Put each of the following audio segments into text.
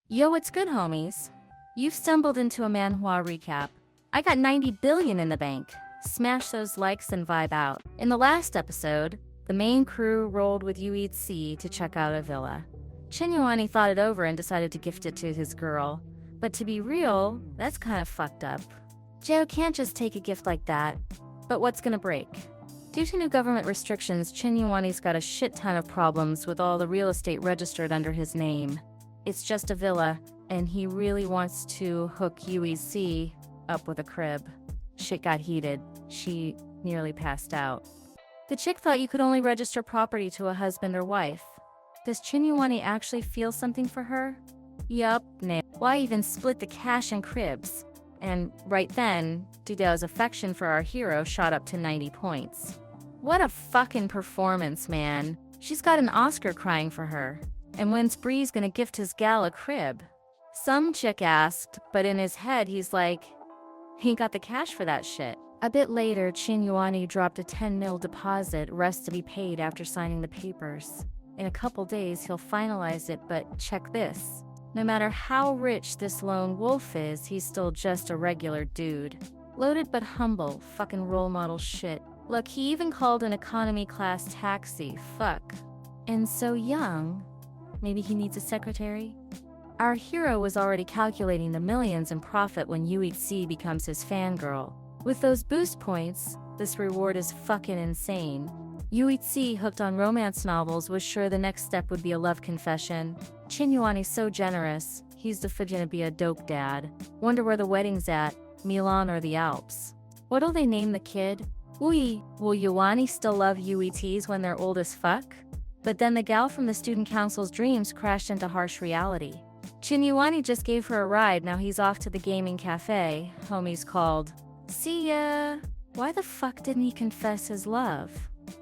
Yo, what's good, homies? You've stumbled into a Manhwa recap. I got 90 billion in the bank. Smash those likes and vibe out. In the last episode, the main crew rolled with UEC to check out a villa. Chen Yuan thought it over and decided to gift it to his girl. But to be real, that's kind of fucked up. Joe can't just take a gift like that. But what's gonna break? Due to new government restrictions, Chen Yuan's got a shit ton of problems with all the real estate registered under his name. It's just a villa, and he really wants to hook UEC up with a crib. Shit got heated. She nearly passed out. The chick thought you could only register property to a husband or wife. Does Chen Yuan actually feel something for her? Yup, nah. Why even split the cash and cribs? And right then, Dudao's affection for our hero shot up to 90 points. What a fucking performance, man. She's got an Oscar crying for her. And when's Bree's gonna gift his gal a crib? Some chick asked, but in his head he's like, he ain't got the cash for that shit. A bit later, Chen Yuan dropped a 10 mil deposit, rest to be paid after signing the papers. In a couple days he'll finalize it, but check this. No matter how rich this lone wolf is, he's still just a regular dude. Loaded but humble, fucking role model shit. Look, he even called an economy class taxi, fuck. And so young. Maybe he needs a secretary? Our hero was already calculating the millions in profit when UEC becomes his fangirl. With those boost points, this reward is fucking insane. UEC, hooked on romance novels, was sure the next step would be a love confession. Chen Yuan is so generous, he's gonna be a dope dad. Wonder where the wedding's at, Milan or the Alps. What'll they name the kid? Will Yuani still love UETs when they're old as fuck? But then the gal from the student council's dreams crashed into harsh reality. Chen Yuan just gave her a ride, now he's off to the gaming cafe, homies called. See ya! Why the fuck didn't he confess his love?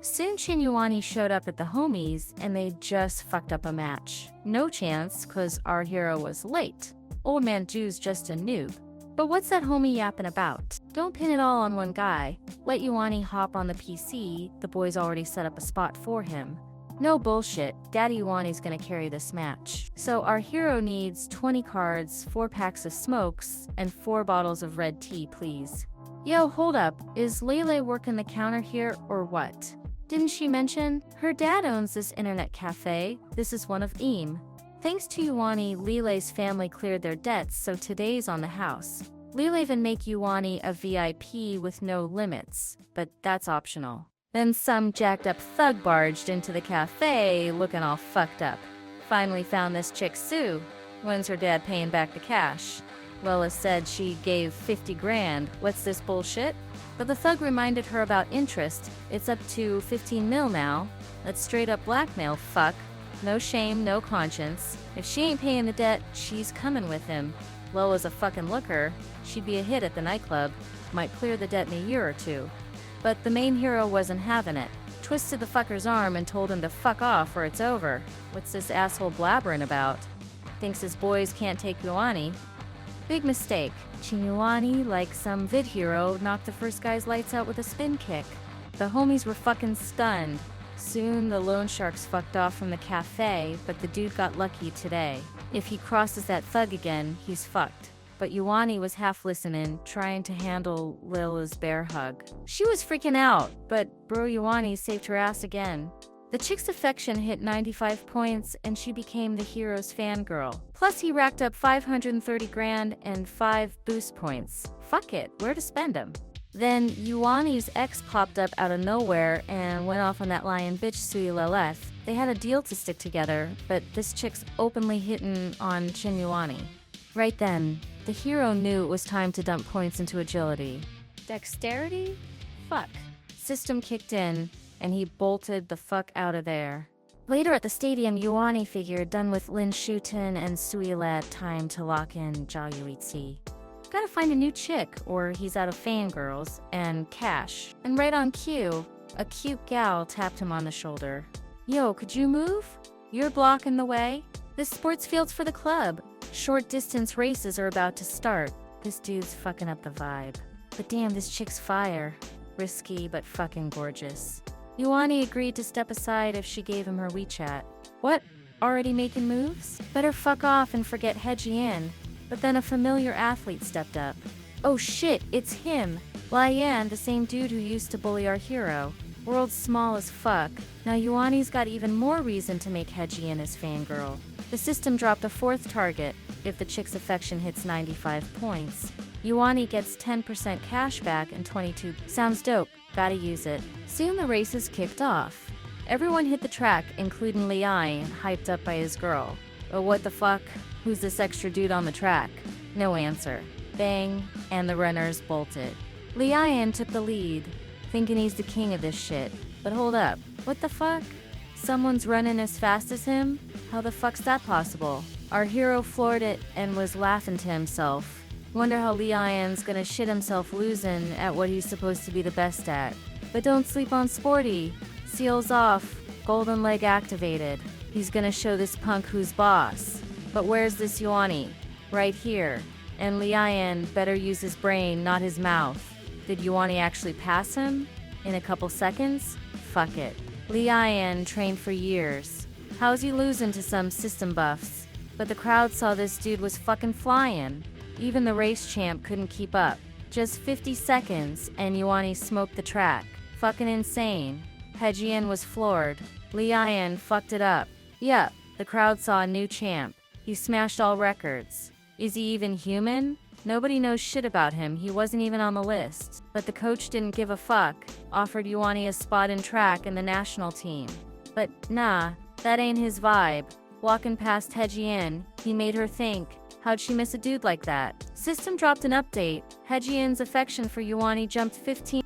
Soon Chen Yuan showed up at the homies, and they just fucked up a match. No chance, cause our hero was late. Old man Ju's just a noob. But what's that homie yapping about? Don't pin it all on one guy. Let Yuan hop on the PC, the boys already set up a spot for him. No bullshit, Daddy Yuani's gonna carry this match. So our hero needs 20 cards, 4 packs of smokes, and 4 bottles of red tea, please. Yo, hold up, is Lele working the counter here or what? Didn't she mention? Her dad owns this internet cafe, this is one of them. Thanks to Yuani, Lele's family cleared their debts, so today's on the house. Lele even make Yuani a VIP with no limits, but that's optional. Then some jacked up thug barged into the cafe looking all fucked up. Finally found this chick Sue. When's her dad paying back the cash? Lola said she gave 50 grand. What's this bullshit? But the thug reminded her about interest. It's up to 15 mil now. That's straight up blackmail, fuck. No shame, no conscience. If she ain't paying the debt, she's coming with him. Lola's a fucking looker. She'd be a hit at the nightclub. Might clear the debt in a year or two. But the main hero wasn't having it. Twisted the fucker's arm and told him to fuck off or it's over. What's this asshole blabbering about? Thinks his boys can't take Yuani. Big mistake. Chen Yuan, like some vid hero, knocked the first guy's lights out with a spin kick. The homies were fucking stunned. Soon the loan sharks fucked off from the cafe, but the dude got lucky today. If he crosses that thug again, he's fucked. But Yuani was half listening, trying to handle Lila's bear hug. She was freaking out, but bro Yuani saved her ass again. The chick's affection hit 95 points, and she became the hero's fangirl. Plus he racked up 530 grand and 5 boost points. Fuck it, where to spend them? Then Yuani's ex popped up out of nowhere and went off on that lion bitch Sui Leleth. They had a deal to stick together, but this chick's openly hitting on Chen Yuan. Right then, the hero knew it was time to dump points into agility. Dexterity? Fuck. System kicked in, and he bolted the fuck out of there. Later at the stadium, Yuani figured done with Lin Shutong and Suile, time to lock in Zhao Yuizi. Gotta find a new chick, or he's out of fangirls, and cash. And right on cue, a cute gal tapped him on the shoulder. Yo, could you move? You're blocking the way. This sports field's for the club. Short distance races are about to start. This dude's fucking up the vibe. But damn, this chick's fire. Risky, but fucking gorgeous. Yuani agreed to step aside if she gave him her WeChat. What? Already making moves? Better fuck off and forget Hejian. But then a familiar athlete stepped up. Oh shit, it's him! Lian, the same dude who used to bully our hero. World's small as fuck. Now Yuani's got even more reason to make Hejian his fangirl. The system dropped a 4th target. If the chick's affection hits 95 points, Yuani gets 10% cash back and 22. Sounds dope, gotta use it. Soon the races kicked off. Everyone hit the track, including Lian, hyped up by his girl. Oh, what the fuck? Who's this extra dude on the track? No answer. Bang, and the runners bolted. Lian took the lead, thinking he's the king of this shit. But hold up, what the fuck? Someone's running as fast as him? How the fuck's that possible? Our hero floored it and was laughing to himself. Wonder how Lian's gonna shit himself losing at what he's supposed to be the best at. But don't sleep on Sporty. Seals off, golden leg activated. He's gonna show this punk who's boss. But where's this Yuani? Right here. And Lian better use his brain, not his mouth. Did Yuani actually pass him? In a couple seconds? Fuck it. Lian trained for years. How's he losing to some system buffs? But the crowd saw this dude was fucking flying. Even the race champ couldn't keep up. Just 50 seconds and Yuani smoked the track. Fucking insane. Hejian was floored. Lian fucked it up. Yup, the crowd saw a new champ. He smashed all records. Is he even human? Nobody knows shit about him, he wasn't even on the list. But the coach didn't give a fuck, offered Yuani a spot in track in the national team. But nah, that ain't his vibe. Walking past Hejian, he made her think, how'd she miss a dude like that? System dropped an update. Hejian's affection for Yuani jumped 15.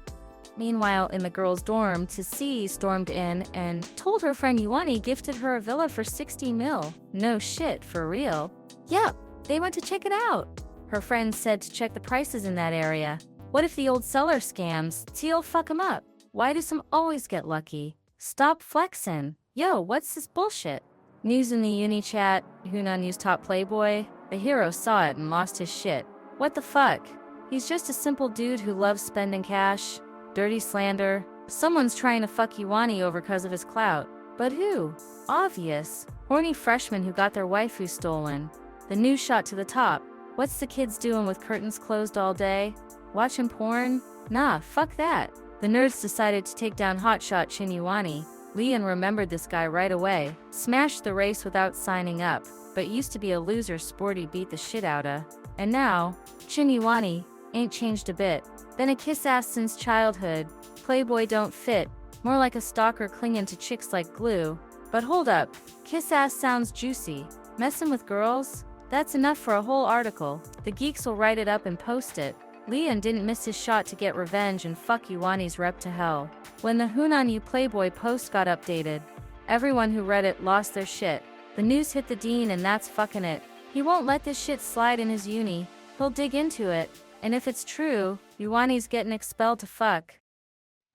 Meanwhile, in the girls' dorm, Tsi stormed in and told her friend Yuani gifted her a villa for 60 mil. No shit, for real? Yep, they went to check it out. Her friend said to check the prices in that area. What if the old seller scams? Tzi'll fuck him up. Why do some always get lucky? Stop flexing. Yo, what's this bullshit? News in the uni chat, Hunan used top playboy. The hero saw it and lost his shit. What the fuck? He's just a simple dude who loves spending cash. Dirty slander. Someone's trying to fuck Yuani over cause of his clout. But who? Obvious. Horny freshmen who got their waifu stolen. The news shot to the top. What's the kids doing with curtains closed all day? Watching porn? Nah, fuck that. The nerds decided to take down hotshot Chen Yuan. Lian remembered this guy right away. Smashed the race without signing up, but used to be a loser Sporty beat the shit outta. And now, Chen Yuan ain't changed a bit. Been a kiss ass since childhood. Playboy don't fit. More like a stalker clinging to chicks like glue. But hold up, kiss ass sounds juicy. Messing with girls? That's enough for a whole article. The geeks will write it up and post it. Lian didn't miss his shot to get revenge and fuck Yuani's rep to hell. When the Hunan Yu Playboy post got updated, everyone who read it lost their shit. The news hit the dean and that's fucking it. He won't let this shit slide in his uni. He'll dig into it. And if it's true, Yuani's getting expelled to fuck.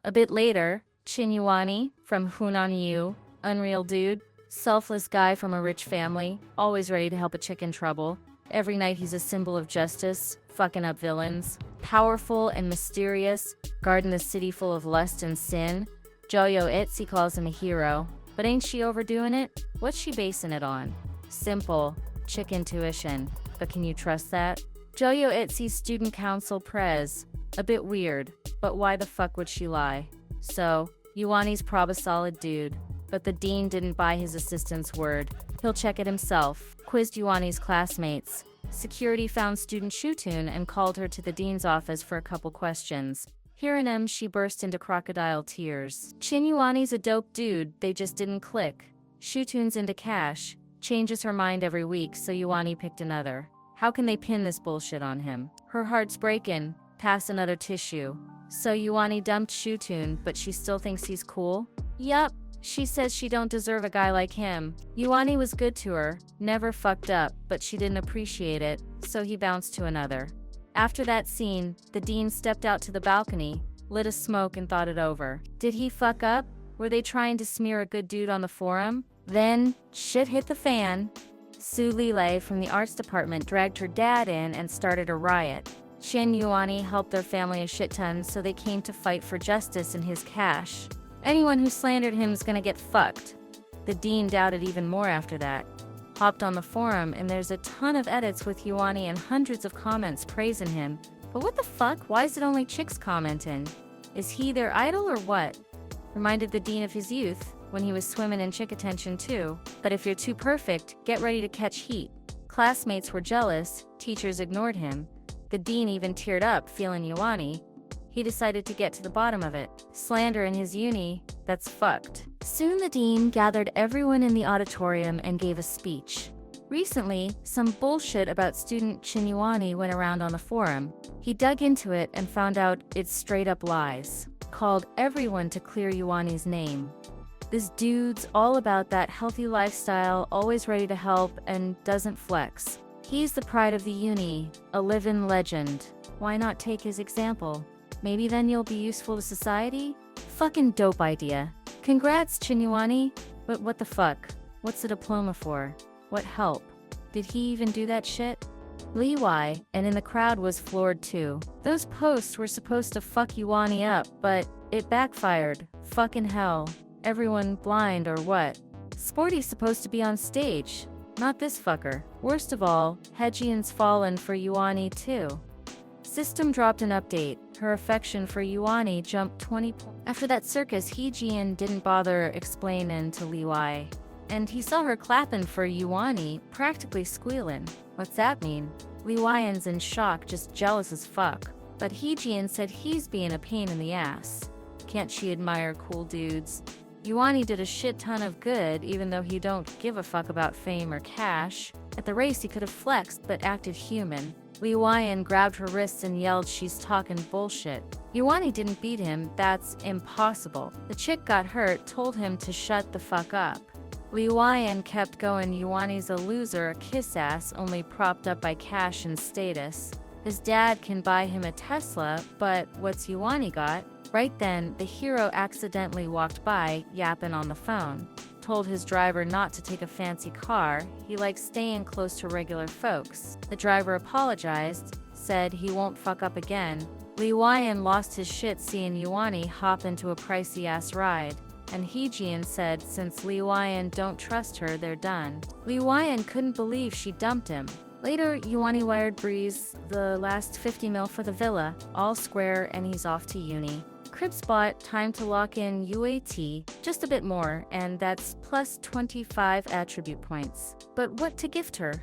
A bit later, Chen Yuan from Hunan Yu, unreal dude. Selfless guy from a rich family, always ready to help a chick in trouble. Every night he's a symbol of justice, fucking up villains. Powerful and mysterious, guarding the city full of lust and sin. Joyo Itzy calls him a hero, but ain't she overdoing it? What's she basing it on? Simple, chick intuition, but can you trust that? Joyo Itzy's student council prez, a bit weird, but why the fuck would she lie? So, Yuani's prob a solid dude. But the dean didn't buy his assistant's word. He'll check it himself. Quizzed Yuani's classmates. Security found student Shutong and called her to the dean's office for a couple questions. Hearing him, she burst into crocodile tears. Chen Yuani's a dope dude, they just didn't click. Shutong's into cash. Changes her mind every week, so Yuani picked another. How can they pin this bullshit on him? Her heart's breaking. Pass another tissue. So Yuani dumped Shutong, but she still thinks he's cool? Yup. She says she don't deserve a guy like him. Yuani was good to her, never fucked up, but she didn't appreciate it, so he bounced to another. After that scene, the dean stepped out to the balcony, lit a smoke and thought it over. Did he fuck up? Were they trying to smear a good dude on the forum? Then, shit hit the fan. Su Lilei from the arts department dragged her dad in and started a riot. Chen Yuan helped their family a shit ton, so they came to fight for justice and his cash. Anyone who slandered him is gonna get fucked. The dean doubted even more after that. Hopped on the forum and there's a ton of edits with Yuani and hundreds of comments praising him. But what the fuck? Why is it only chicks commenting? Is he their idol or what? Reminded the dean of his youth, when he was swimming in chick attention too. But if you're too perfect, get ready to catch heat. Classmates were jealous, teachers ignored him. The dean even teared up, feeling Yuani. He decided to get to the bottom of it. Slander in his uni, that's fucked. Soon the dean gathered everyone in the auditorium and gave a speech. Recently, some bullshit about student Chen Yuan went around on the forum. He dug into it and found out it's straight up lies. Called everyone to clear Yuani's name. This dude's all about that healthy lifestyle, always ready to help, and doesn't flex. He's the pride of the uni, a living legend. Why not take his example? Maybe then you'll be useful to society? Fucking dope idea. Congrats, Chen Yuan. But what the fuck? What's the diploma for? What help? Did he even do that shit? Li Y, and in the crowd was floored too. Those posts were supposed to fuck Yuan up, but it backfired. Fucking hell. Everyone blind or what? Sporty's supposed to be on stage. Not this fucker. Worst of all, Hejian's fallen for Yuan too. System dropped an update. Her affection for Yuan jumped 20 points. After that circus, Hejian didn't bother explaining to Li Y. And he saw her clapping for Yuan, practically squealing. What's that mean? Li Yan's in shock, just jealous as fuck. But Hejian said he's being a pain in the ass. Can't she admire cool dudes? Yuan did a shit ton of good, even though he don't give a fuck about fame or cash. At the race he could have flexed, but acted human. Li Yan grabbed her wrists and yelled she's talking bullshit. Yuan didn't beat him, that's impossible. The chick got hurt, told him to shut the fuck up. Li Yan kept going, Yuani's a loser, a kiss ass, only propped up by cash and status. His dad can buy him a Tesla, but what's Yuan got? Right then, the hero accidentally walked by, yapping on the phone. Told his driver not to take a fancy car, he likes staying close to regular folks. The driver apologized, said he won't fuck up again. Li Yan lost his shit seeing Yuan hop into a pricey-ass ride. And Hejian said since Li Yan don't trust her, they're done. Li Yan couldn't believe she dumped him. Later, Yuan wired Breeze the last 50 mil for the villa, all square, and he's off to uni. Crib spot, time to lock in UAT, just a bit more, and that's plus 25 attribute points. But what to gift her?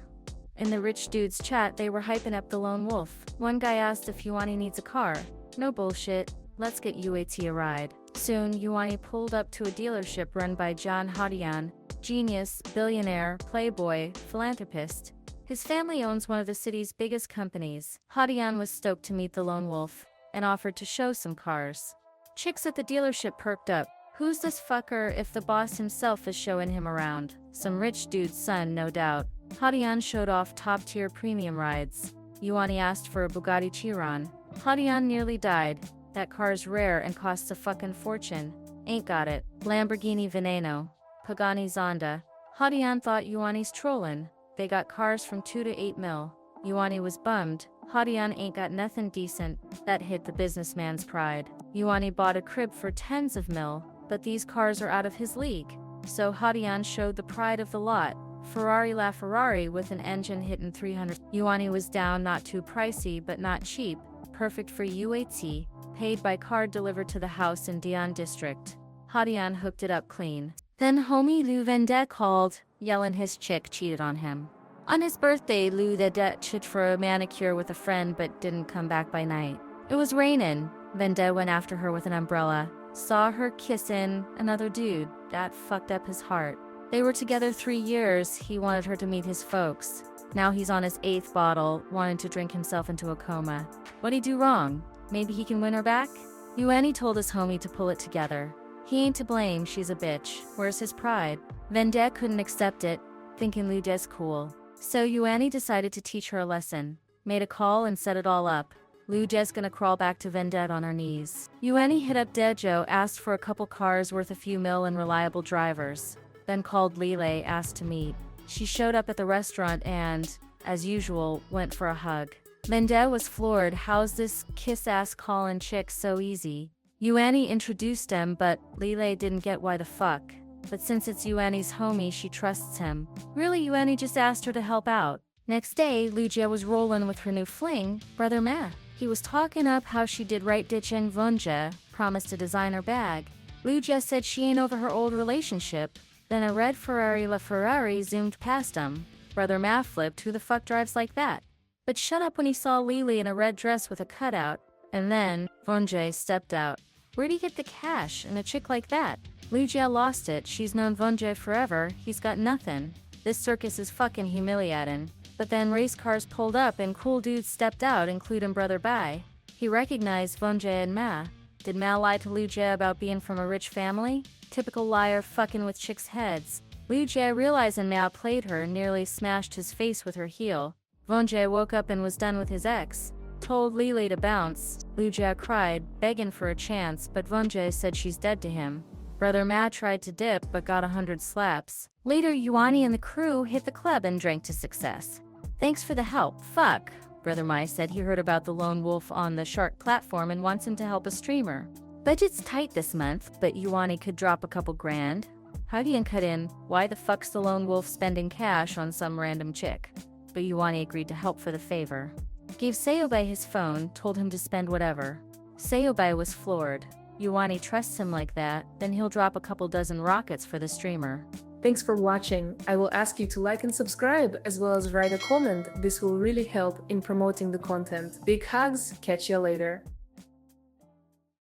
In the rich dude's chat, they were hyping up the lone wolf. One guy asked if Yuan needs a car. No bullshit, let's get UAT a ride. Soon, Yuan pulled up to a dealership run by John Hadian, genius, billionaire, playboy, philanthropist. His family owns one of the city's biggest companies. Hadian was stoked to meet the lone wolf, and offered to show some cars. Chicks at the dealership perked up. Who's this fucker if the boss himself is showing him around? Some rich dude's son, no doubt. Hadian showed off top-tier premium rides. Yuan asked for a Bugatti Chiron. Hadian nearly died. That car's rare and costs a fucking fortune. Ain't got it. Lamborghini Veneno. Pagani Zonda. Hadian thought Yuani's trolling. They got cars from 2 to 8 mil. Yuan was bummed. Hadian ain't got nothing decent. That hit the businessman's pride. Yuan bought a crib for tens of mil, but these cars are out of his league. So Hadian showed the pride of the lot. Ferrari LaFerrari with an engine hitting 300. Yuan was down, not too pricey but not cheap. Perfect for UAT. Paid by card delivered to the house in Dian district. Hadian hooked it up clean. Then homie Lou Vendet called, yelling his chick cheated on him. On his birthday, Lou Vendet chit for a manicure with a friend but didn't come back by night. It was raining. Vendet went after her with an umbrella. Saw her kissing another dude. That fucked up his heart. They were together 3 years. He wanted her to meet his folks. Now he's on his 8th bottle, wanting to drink himself into a coma. What'd he do wrong? Maybe he can win her back? Yuan told his homie to pull it together. He ain't to blame, she's a bitch. Where's his pride? Vendet couldn't accept it, thinking Lou Des cool. So Yuan decided to teach her a lesson. Made a call and set it all up. Lou Des gonna crawl back to Vendet on her knees. Yuan hit up Dejo, asked for a couple cars worth a few mil and reliable drivers. Then called Lile, asked to meet. She showed up at the restaurant and, as usual, went for a hug. Vendet was floored. How's this kiss-ass callin' chick so easy? Yuan introduced them, but Lile didn't get why the fuck. but since it's Yuani's homie, she trusts him. Really, Yuani just asked her to help out. Next day, Lujia was rolling with her new fling, Brother Ma. He was talking up how she did right ditching Vunja, promised a designer bag. Lujia said she ain't over her old relationship. Then a red Ferrari zoomed past him. Brother Ma flipped, who the fuck drives like that? But shut up when he saw Lily in a red dress with a cutout. And then, Vunja stepped out. Where'd he get the cash and a chick like that? Lujia lost it. She's known Vunja forever. He's got nothing. This circus is fucking humiliating. But then race cars pulled up and cool dudes stepped out, including Brother Bai. He recognized Vunja and Ma. Did Ma lie to Lujia about being from a rich family? Typical liar fucking with chicks' heads. Lujia, realizing Ma played her, nearly smashed his face with her heel. Vunja woke up and was done with his ex. Told Lily to bounce. Lujia cried, begging for a chance, but Vunja said she's dead to him. Brother Ma tried to dip, but got 100 slaps. Later, Yuani and the crew hit the club and drank to success. Thanks for the help, fuck. Brother Mai said he heard about the lone wolf on the Shark platform and wants him to help a streamer. Budget's tight this month, but Yuani could drop a couple grand. Hagian cut in, why the fuck's the lone wolf spending cash on some random chick? But Yuani agreed to help for the favor. Gave Seobai his phone, told him to spend whatever. Seobai was floored. Yuani trusts him like that, then he'll drop a couple dozen rockets for the streamer. Thanks for watching. I will ask you to like and subscribe, as well as write a comment. This will really help in promoting the content. Big hugs, catch you later.